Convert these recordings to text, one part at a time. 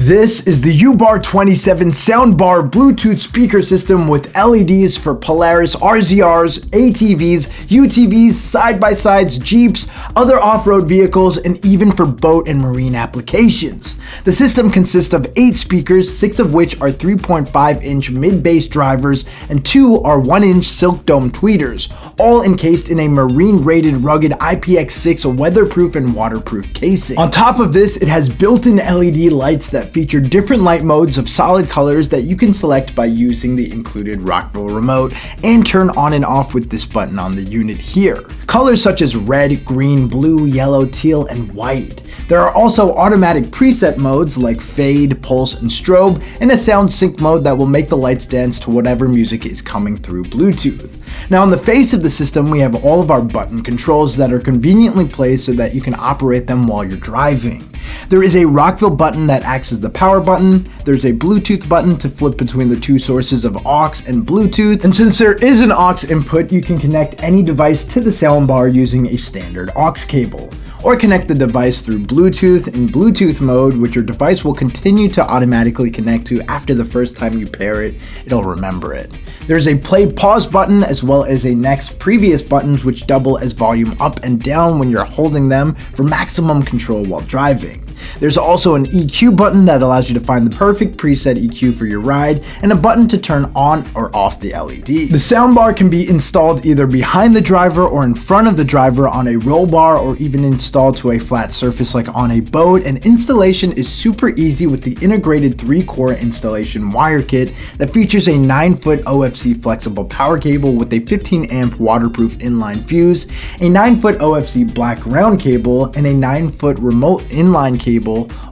This is the UBAR-27 Soundbar Bluetooth speaker system with LEDs for Polaris RZRs, ATVs, UTVs, side-by-sides, Jeeps, other off-road vehicles, and even for boat and marine applications. The system consists of 8 speakers, 6 of which are 3.5-inch mid-bass drivers, and 2 are 1-inch silk dome tweeters, all encased in a marine-rated rugged IPX6 weatherproof and waterproof casing. On top of this, it has built-in LED lights that feature different light modes of solid colors that you can select by using the included Rockville remote and turn on and off with this button on the unit here. Colors such as red, green, blue, yellow, teal, and white. There are also automatic preset modes like fade, pulse, and strobe, and a sound sync mode that will make the lights dance to whatever music is coming through Bluetooth. Now on the face of the system, we have all of our button controls that are conveniently placed so that you can operate them while you're driving. There is a Rockville button that acts as the power button, there's a Bluetooth button to flip between the 2 sources of aux and Bluetooth, and since there is an aux input, you can connect any device to the soundbar using a standard aux cable, or connect the device through Bluetooth in Bluetooth mode, which your device will continue to automatically connect to after the first time you pair it, it'll remember it. There's a play pause button as well as a next previous buttons which double as volume up and down when you're holding them for maximum control while driving. There's also an EQ button that allows you to find the perfect preset EQ for your ride, and a button to turn on or off the LED. The soundbar can be installed either behind the driver or in front of the driver on a roll bar, or even installed to a flat surface like on a boat, and installation is super easy with the integrated 3-core installation wire kit that features a 9-foot OFC flexible power cable with a 15-amp waterproof inline fuse, a 9-foot OFC black round cable, and a 9-foot remote inline cable,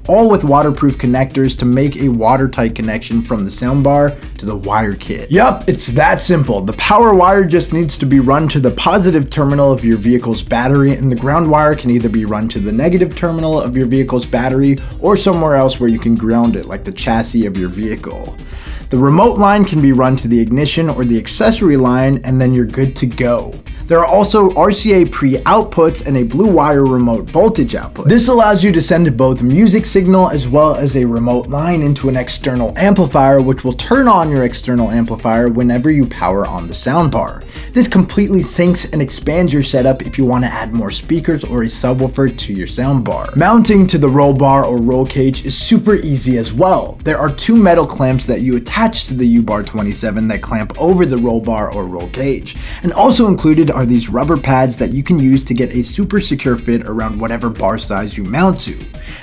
all with waterproof connectors to make a watertight connection from the soundbar to the wire kit. Yup, it's that simple. The power wire just needs to be run to the positive terminal of your vehicle's battery, and the ground wire can either be run to the negative terminal of your vehicle's battery or somewhere else where you can ground it, like the chassis of your vehicle. The remote line can be run to the ignition or the accessory line, and then you're good to go. There are also RCA pre-outputs and a blue wire remote voltage output. This allows you to send both music signal as well as a remote line into an external amplifier, which will turn on your external amplifier whenever you power on the soundbar. This completely syncs and expands your setup if you want to add more speakers or a subwoofer to your soundbar. Mounting to the roll bar or roll cage is super easy as well. There are 2 metal clamps that you attach to the UBAR-27 that clamp over the roll bar or roll cage, and also included are these rubber pads that you can use to get a super secure fit around whatever bar size you mount to.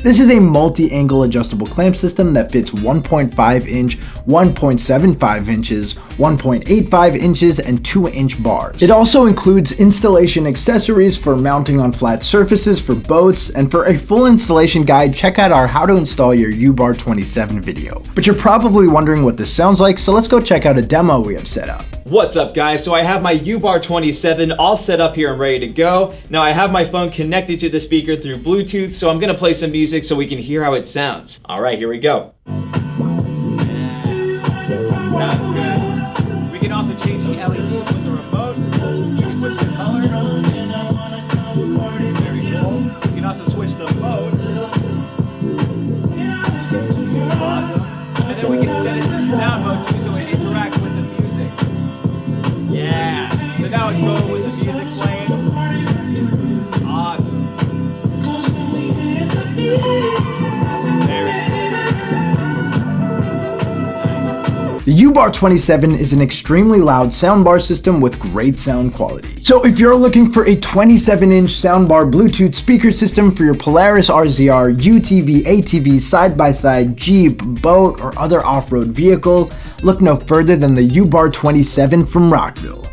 This is a multi-angle adjustable clamp system that fits 1.5 inch, 1.75 inches, 1.85 inches, and 2-inch bars. It also includes installation accessories for mounting on flat surfaces for boats, and for a full installation guide, check out our How to Install Your UBAR-27 video. But you're probably wondering what this sounds like, so let's go check out a demo we have set up. What's up guys? So I have my UBAR-27 all set up here and ready to go. Now I have my phone connected to the speaker through Bluetooth, so I'm gonna play some music so we can hear how it sounds. All right, here we go. Sounds good. We can also change the LEDs with the remote. You can switch the color. Very cool. You can also switch the mode. Awesome. And then we can set it to sound mode too, so it interacts with the music. Yeah. So now it's going with the music playing. Awesome. There we go. Nice. The UBAR-27 is an extremely loud soundbar system with great sound quality. So if you're looking for a 27-inch soundbar Bluetooth speaker system for your Polaris RZR, UTV, ATV, side-by-side, Jeep, boat, or other off-road vehicle, look no further than the UBAR-27 from Rockville.